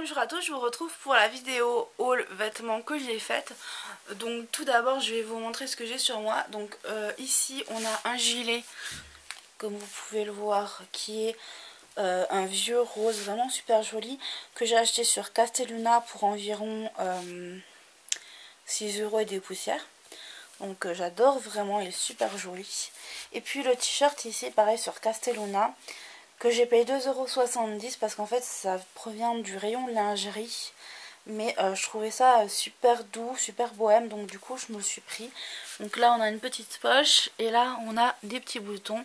Bonjour à tous, je vous retrouve pour la vidéo haul vêtements que j'ai faite. Donc tout d'abord je vais vous montrer ce que j'ai sur moi. Donc ici on a un gilet, comme vous pouvez le voir, qui est un vieux rose vraiment super joli, que j'ai acheté sur Castelluna pour environ 6 € et des poussières. Donc j'adore vraiment, il est super joli. Et puis le t-shirt ici pareil sur Castelluna, que j'ai payé 2,70 € parce qu'en fait ça provient du rayon lingerie. Mais je trouvais ça super doux, super bohème, donc du coup je me le suis pris. Donc là on a une petite poche et là on a des petits boutons.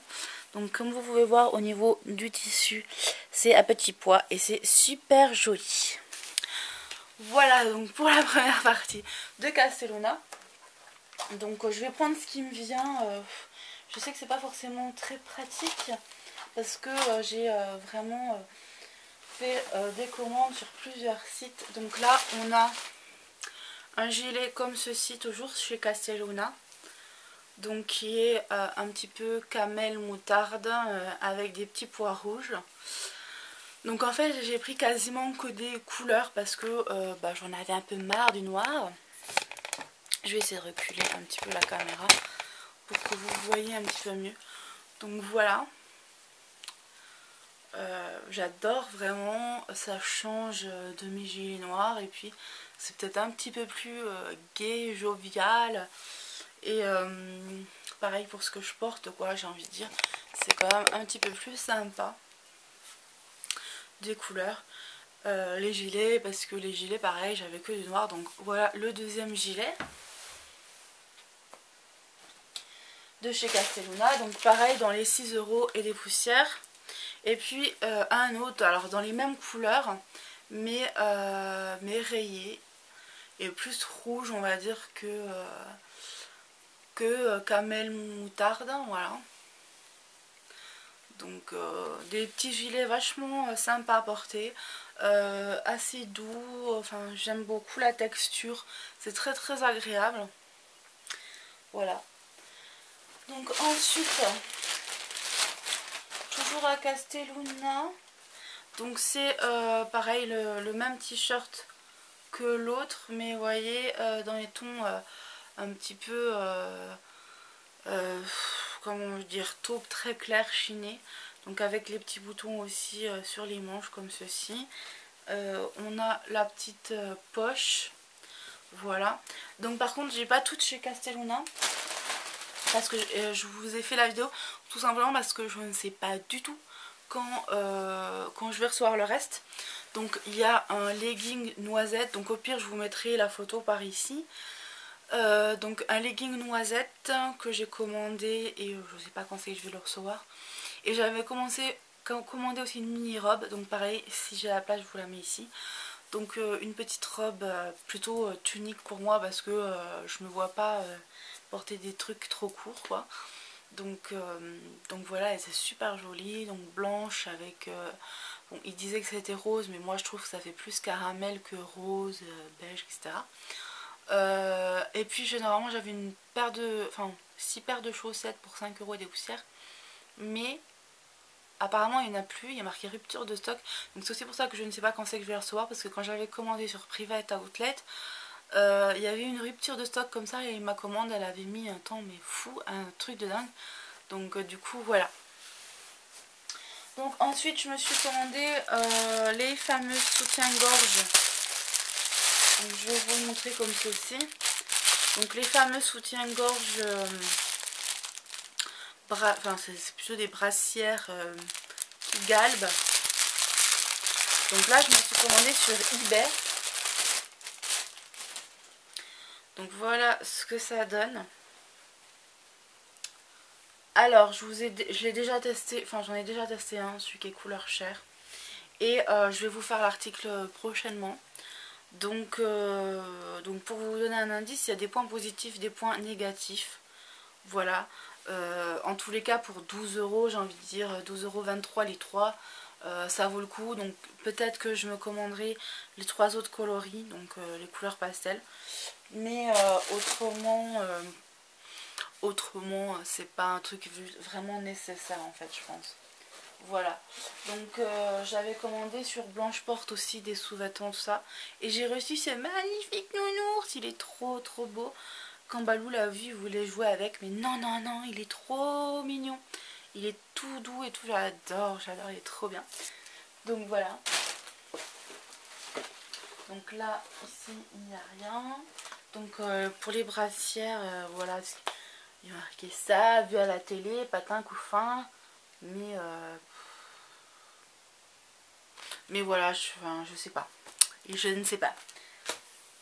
Donc comme vous pouvez voir au niveau du tissu, c'est à petits pois et c'est super joli. Voilà donc pour la première partie de Castelluna. Donc je vais prendre ce qui me vient. Je sais que c'est pas forcément très pratique parce que j'ai vraiment fait des commandes sur plusieurs sites. Donc là on a un gilet comme ceci, toujours chez Castelluna, donc qui est un petit peu camel moutarde avec des petits pois rouges. Donc en fait j'ai pris quasiment que des couleurs parce que j'en avais un peu marre du noir. Je vais essayer de reculer un petit peu la caméra pour que vous voyez un petit peu mieux. Donc voilà. J'adore vraiment, ça change de mes gilets noirs et puis c'est peut-être un petit peu plus gai, jovial et pareil pour ce que je porte quoi, j'ai envie de dire, c'est quand même un petit peu plus sympa des couleurs. Les gilets, parce que les gilets pareil j'avais que du noir, donc voilà le deuxième gilet de chez Castelluna, donc pareil dans les 6 € et des poussières. Et puis un autre, alors dans les mêmes couleurs, mais rayé et plus rouge on va dire que camel moutarde, voilà. Donc des petits gilets vachement sympas à porter, assez doux, enfin j'aime beaucoup la texture, c'est très très agréable. Voilà. Donc ensuite, toujours à Castelluna. Donc c'est pareil le même t-shirt que l'autre, mais vous voyez dans les tons un petit peu comment dire, taupe très clair chiné, donc avec les petits boutons aussi sur les manches comme ceci. On a la petite poche, voilà. Donc par contre j'ai pas toutes chez Castelluna parce que je vous ai fait la vidéo tout simplement parce que je ne sais pas du tout quand je vais recevoir le reste. Donc il y a un legging noisette, donc au pire je vous mettrai la photo par ici. Donc un legging noisette que j'ai commandé et je sais pas quand c'est que je vais le recevoir. Et j'avais commandé aussi une mini robe, donc pareil si j'ai la place je vous la mets ici. Donc une petite robe plutôt tunique pour moi parce que je me vois pas porter des trucs trop courts quoi. Donc voilà, et c'est super joli, donc blanche avec bon, il disait que c'était rose mais moi je trouve que ça fait plus caramel que rose, beige, etc. Et puis généralement j'avais une paire de, enfin 6 paires de chaussettes pour 5 € et des poussières, mais apparemment il n'y en a plus, il y a marqué rupture de stock, donc c'est aussi pour ça que je ne sais pas quand c'est que je vais les recevoir, parce que quand j'avais commandé sur Private Outlet, il y avait une rupture de stock comme ça et ma commande elle avait mis un temps mais fou, un truc de dingue. Donc du coup voilà. Donc ensuite je me suis commandé les fameux soutiens-gorge. Je vais vous montrer comme ceci. Donc les fameux soutiens-gorge, enfin c'est plutôt des brassières qui galbent. Donc là je me suis commandé sur eBay. Donc voilà ce que ça donne. Alors je l'ai déjà testé, enfin j'en ai déjà testé un, celui qui est couleur chair. Et je vais vous faire l'article prochainement. Donc pour vous donner un indice, il y a des points positifs, des points négatifs. Voilà. En tous les cas pour 12 €, j'ai envie de dire 12,23 € les trois. Ça vaut le coup, donc peut-être que je me commanderai les 3 autres coloris, donc les couleurs pastel. Mais autrement c'est pas un truc vraiment nécessaire en fait, je pense. Voilà, donc j'avais commandé sur Blanche Porte aussi des sous-vêtements, tout ça. Et j'ai reçu ce magnifique nounours, il est trop beau. Quand Balou l'a vu, il voulait jouer avec, mais non, non, non, il est trop mignon. Il est tout doux et tout, j'adore, il est trop bien. Donc voilà. Donc là, ici, il n'y a rien. Donc pour les brassières, voilà, il y a marqué ça, vu à la télé, patin, couffin. Mais voilà, je sais pas. Et je ne sais pas.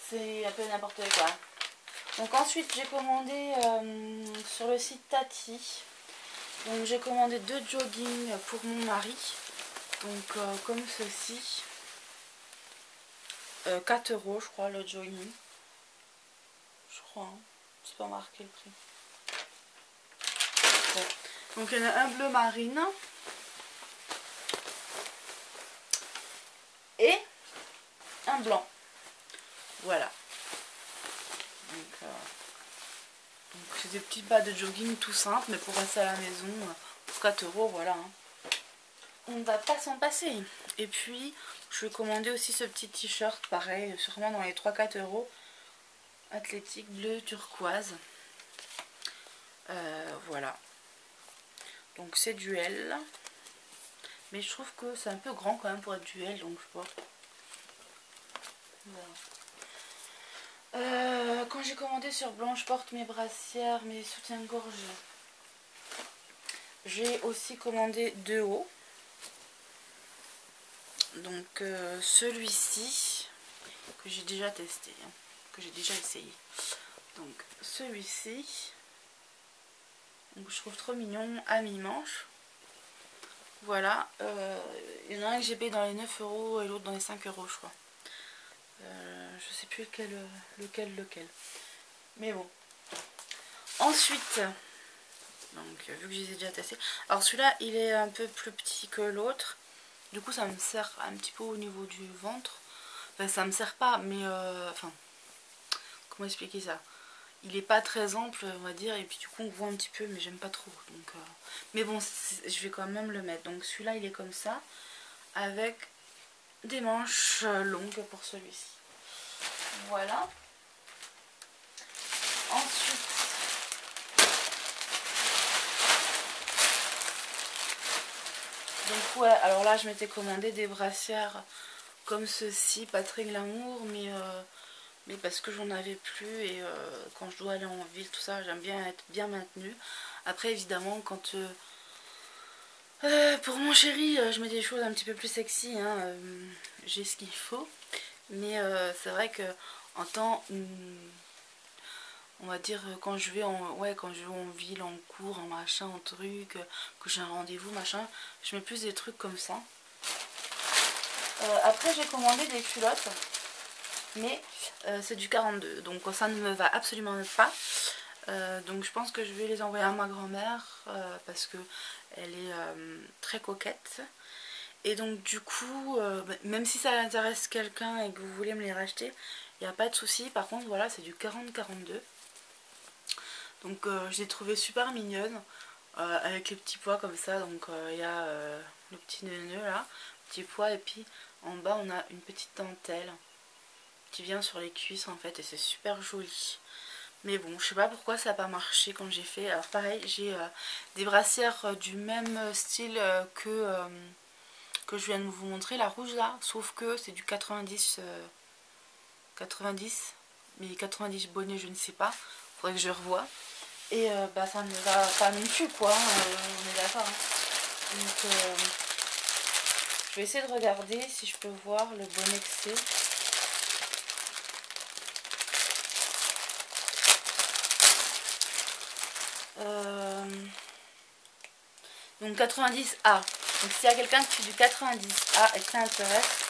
C'est un peu n'importe quoi. Donc ensuite, j'ai commandé sur le site Tati. Donc j'ai commandé 2 jogging pour mon mari. Donc comme ceci. 4 € je crois le jogging. Je crois, hein. C'est pas marqué le prix. Bon. Donc il y en a un bleu marine. Et un blanc. Voilà. Donc c'est des petits bas de jogging tout simples, mais pour rester à la maison, pour 4 €, voilà. Hein. On ne va pas s'en passer. Et puis, je vais commander aussi ce petit t-shirt, pareil, sûrement dans les 3-4 €. Athlétique bleu turquoise. Voilà. Donc c'est duel. Mais je trouve que c'est un peu grand quand même pour être duel, donc je sais pas. Voilà. Quand j'ai commandé sur Blanche Porte mes brassières, mes soutiens-gorge, j'ai aussi commandé 2 hauts. Donc celui-ci que j'ai déjà testé, hein, que j'ai déjà essayé. Donc celui-ci, je trouve trop mignon, à mi-manche. Voilà, il y en a un que j'ai payé dans les 9 € et l'autre dans les 5 € je crois. Je sais plus lequel. Mais bon. Ensuite, donc vu que je les ai déjà testés. Alors celui-là, il est un peu plus petit que l'autre. Du coup, ça me sert un petit peu au niveau du ventre. Enfin, ça me sert pas, mais enfin, comment expliquer ça? Il est pas très ample, on va dire, et puis du coup on voit un petit peu, mais j'aime pas trop. Donc, mais bon, je vais quand même le mettre. Donc celui-là, il est comme ça, avec des manches longues pour celui-ci. Voilà. Ensuite, donc ouais, alors là je m'étais commandé des brassières comme ceci, pas très glamour, mais parce que j'en avais plus et quand je dois aller en ville, tout ça, j'aime bien être bien maintenue. Après évidemment quand pour mon chéri, je mets des choses un petit peu plus sexy, hein, j'ai ce qu'il faut. Mais c'est vrai que en temps, on va dire quand je vais en ville, en cours, en machin, en truc, que j'ai un rendez-vous, machin, je mets plus des trucs comme ça. Après j'ai commandé des culottes, mais c'est du 42, donc ça ne me va absolument pas. Donc je pense que je vais les envoyer à ma grand-mère parce que elle est très coquette. Et donc du coup, même si ça intéresse quelqu'un et que vous voulez me les racheter, il n'y a pas de souci. Par contre voilà, c'est du 40-42. Donc je les trouvais super mignonnes, avec les petits pois comme ça. Donc il y a le petit nœud là, petit pois, et puis en bas on a une petite dentelle qui vient sur les cuisses en fait, et c'est super joli. Mais bon, je sais pas pourquoi ça n'a pas marché quand j'ai fait. Alors pareil, j'ai des brassières du même style que je viens de vous montrer, la rouge là, sauf que c'est du 90, 90, mais 90 bonnet je ne sais pas, faudrait que je revoie. Et bah ça ne va pas non plus quoi, hein, on est d'accord. Hein. Donc je vais essayer de regarder si je peux voir le bonnet que c'est. Donc 90A. Donc s'il y a quelqu'un qui fait du 90A et que ça intéresse,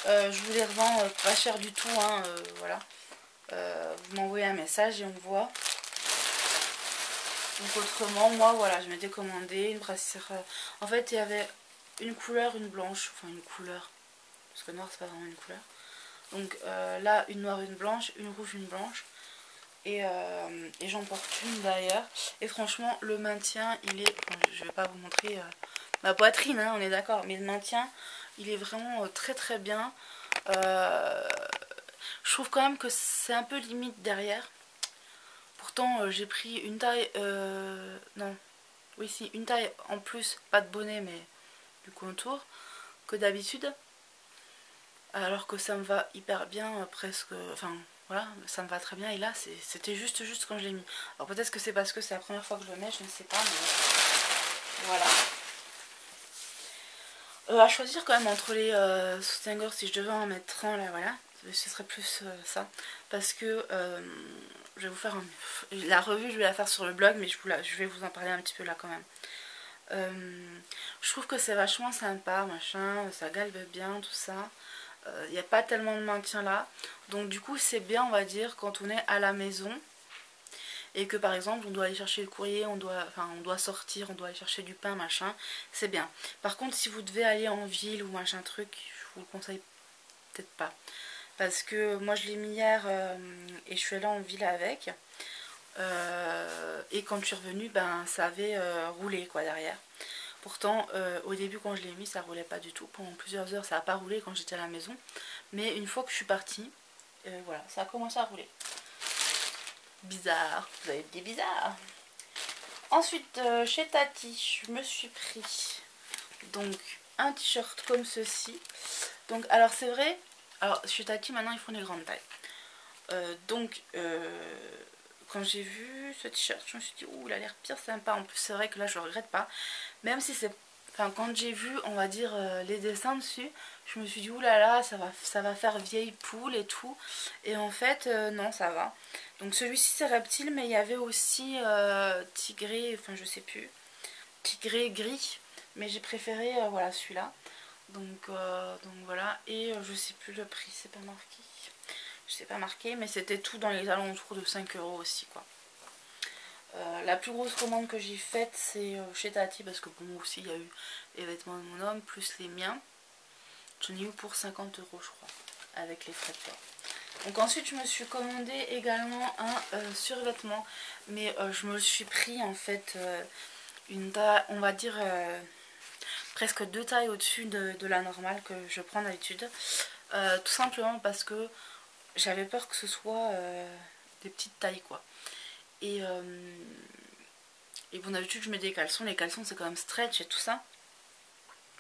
je vous les revends pas cher du tout, hein, voilà. Vous m'envoyez un message et on voit. Donc autrement, moi voilà, je m'étais commandé une brassière. En fait, il y avait une couleur, une blanche, enfin une couleur, parce que noir c'est pas vraiment une couleur. Donc là, une noire, une blanche, une rouge, une blanche. Et j'en porte une d'ailleurs. Et franchement, le maintien, il est... Enfin, je vais pas vous montrer ma poitrine, hein, on est d'accord. Mais le maintien, il est vraiment très très bien. Je trouve quand même que c'est un peu limite derrière. Pourtant, j'ai pris une taille... non, oui si, une taille en plus, pas de bonnet, mais du contour, que d'habitude. Alors que ça me va hyper bien, presque... Enfin, voilà, ça me va très bien. Et là, c'était juste quand je l'ai mis. Alors peut-être que c'est parce que c'est la première fois que je le mets, je ne sais pas, mais voilà. À choisir quand même entre les soutiens-gorge, si je devais en mettre un là, voilà, ce serait plus ça. Parce que je vais vous faire la revue, je vais la faire sur le blog, mais je vais vous en parler un petit peu là quand même. Je trouve que c'est vachement sympa, machin, ça galbe bien, tout ça. Il n'y a pas tellement de maintien là. Donc du coup c'est bien, on va dire, quand on est à la maison. Et que par exemple on doit aller chercher le courrier, on doit sortir, on doit aller chercher du pain, machin, c'est bien. Par contre si vous devez aller en ville ou machin truc, je vous le conseille peut-être pas. Parce que moi je l'ai mis hier et je suis allée en ville avec. Et quand je suis revenue, ben ça avait roulé quoi derrière. Pourtant au début quand je l'ai mis ça roulait pas du tout. Pendant plusieurs heures ça n'a pas roulé quand j'étais à la maison. Mais une fois que je suis partie, voilà, ça a commencé à rouler. Bizarre, vous avez dit bizarre. Ensuite, chez Tati, je me suis pris donc un t-shirt comme ceci. Donc, alors c'est vrai, alors chez Tati maintenant ils font les grandes tailles. Quand j'ai vu ce t-shirt, je me suis dit, ouh, il a l'air pire sympa. En plus, c'est vrai que là, je le regrette pas. Même si c'est. Enfin, quand j'ai vu, on va dire, les dessins dessus, je me suis dit, ouh là là, ça va faire vieille poule et tout. Et en fait, non, ça va. Donc celui-ci, c'est reptile, mais il y avait aussi tigré, enfin, je sais plus, tigré gris. Mais j'ai préféré, voilà, celui-là. Donc voilà. Et je sais plus le prix, c'est pas marqué. Je sais pas marqué, mais c'était tout dans les alentours de 5 € aussi, quoi. La plus grosse commande que j'ai faite, c'est chez Tati, parce que pour moi aussi, il y a eu les vêtements de mon homme, plus les miens. J'en ai eu pour 50 € je crois, avec les frais de port. Donc ensuite, je me suis commandé également un survêtement, mais je me le suis pris, en fait, une taille, on va dire, presque 2 tailles au-dessus de la normale que je prends d'habitude. Tout simplement parce que j'avais peur que ce soit des petites tailles, quoi. Et bon, d'habitude je mets des caleçons. Les caleçons c'est quand même stretch et tout ça.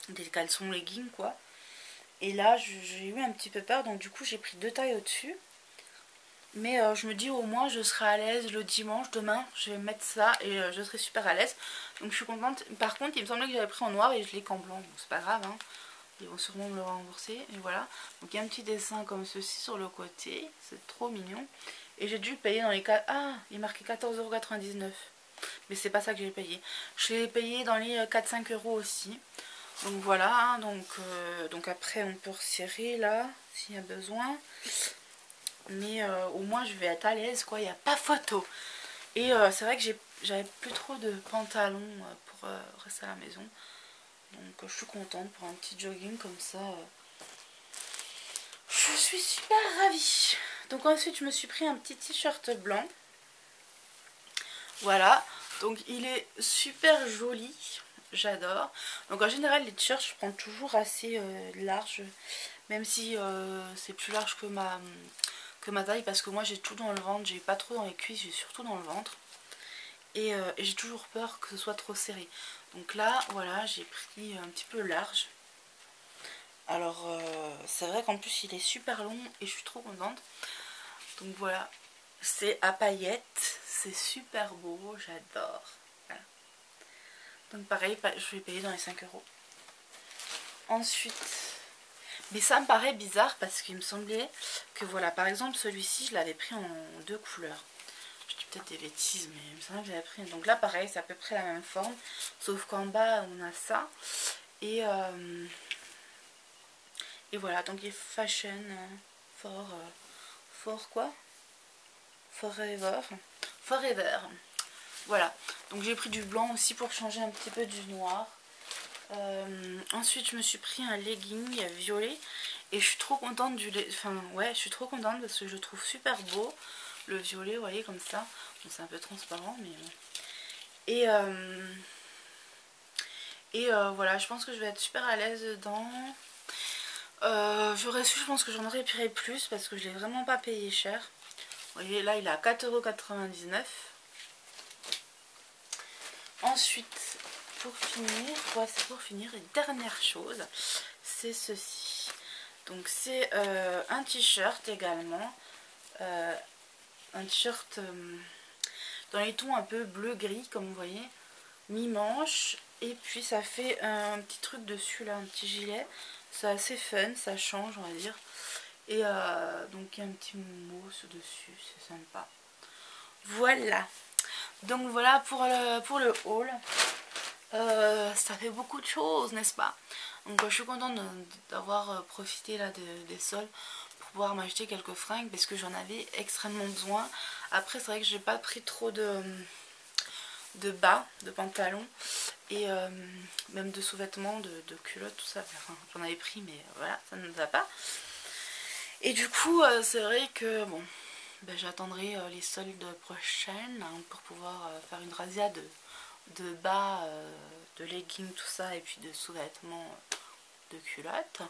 Des caleçons leggings, quoi. Et là j'ai eu un petit peu peur, donc du coup j'ai pris 2 tailles au-dessus. Mais je me dis au moins je serai à l'aise le dimanche, demain je vais mettre ça et je serai super à l'aise. Donc je suis contente. Par contre il me semblait que j'avais pris en noir et je l'ai qu'en blanc. Bon, c'est pas grave, hein. Ils vont sûrement me le rembourser. Et voilà. Donc il y a un petit dessin comme ceci sur le côté. C'est trop mignon. Et j'ai dû payer dans les 4... Ah, il marquait 14,99 €. Mais c'est pas ça que j'ai payé. Je l'ai payé dans les 4-5 € aussi. Donc voilà. Hein, donc après on peut resserrer là s'il y a besoin. Mais au moins je vais être à l'aise, quoi. Il n'y a pas photo. Et c'est vrai que j'avais plus trop de pantalons pour rester à la maison. Donc je suis contente pour un petit jogging comme ça. Je suis super ravie. Donc ensuite je me suis pris un petit t-shirt blanc. Voilà. Donc il est super joli. J'adore. Donc en général les t-shirts je prends toujours assez large. Même si c'est plus large que ma taille. Parce que moi j'ai tout dans le ventre. J'ai pas trop dans les cuisses. J'ai surtout dans le ventre. Et j'ai toujours peur que ce soit trop serré. Donc là voilà, j'ai pris un petit peu large. Alors c'est vrai qu'en plus il est super long et je suis trop contente. Donc voilà, c'est à paillettes, c'est super beau, j'adore. Voilà. Donc pareil, je vais payer dans les 5 €. Ensuite, mais ça me paraît bizarre parce qu'il me semblait que voilà, par exemple celui-ci je l'avais pris en 2 couleurs. Je dis peut-être des bêtises, mais il me semble que j'avais pris. Donc là pareil, c'est à peu près la même forme, sauf qu'en bas on a ça. Et voilà, donc il est fashion for quoi? Forever. Voilà, donc j'ai pris du blanc aussi pour changer un petit peu du noir. Ensuite je me suis pris un legging violet et je suis trop contente je suis trop contente parce que je le trouve super beau, le violet, vous voyez, comme ça. Bon, c'est un peu transparent mais bon. Et voilà, je pense que je vais être super à l'aise dedans. J'aurais su, je pense que j'en aurais pris plus parce que je l'ai vraiment pas payé cher. Vous voyez, là il est à 4,99 €. Ensuite, pour finir, une dernière chose, c'est ceci. Donc c'est un t-shirt également. Un t-shirt dans les tons un peu bleu-gris comme vous voyez. Mi-manche. Et puis ça fait un petit truc dessus là, un petit gilet. C'est assez fun, ça change on va dire. Et donc il y a un petit mot dessus, c'est sympa. Voilà. Donc voilà pour le haul. Ça fait beaucoup de choses, n'est-ce pas? Donc je suis contente d'avoir profité là des soldes pour pouvoir m'acheter quelques fringues parce que j'en avais extrêmement besoin. Après c'est vrai que j'ai pas pris trop de bas, de pantalons et même de sous-vêtements, de culottes, tout ça. Enfin, j'en avais pris mais voilà, ça ne va pas. Et du coup c'est vrai que bon, ben, j'attendrai les soldes prochaines hein, pour pouvoir faire une razzia de bas, de leggings, tout ça, et puis de sous-vêtements, de culottes.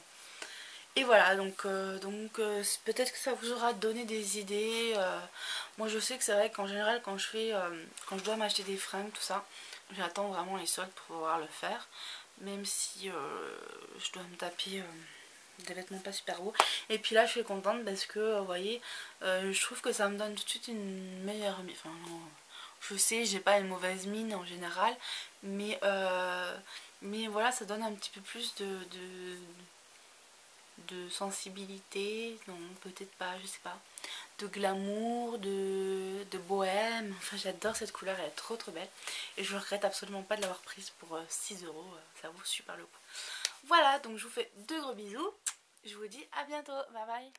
Et voilà, donc peut-être que ça vous aura donné des idées. Moi je sais que c'est vrai qu'en général quand je dois m'acheter des fringues, tout ça, j'attends vraiment les soldes pour pouvoir le faire. Même si je dois me taper des vêtements pas super beaux. Et puis là je suis contente parce que vous voyez, je trouve que ça me donne tout de suite une meilleure mine. Enfin, je sais, j'ai pas une mauvaise mine en général, mais voilà, ça donne un petit peu plus de sensibilité, non peut-être pas, je sais pas, de glamour, de bohème. Enfin j'adore cette couleur, elle est trop belle et je regrette absolument pas de l'avoir prise pour 6 €, ça vaut super le coup. Voilà, donc je vous fais de gros bisous, je vous dis à bientôt, bye bye.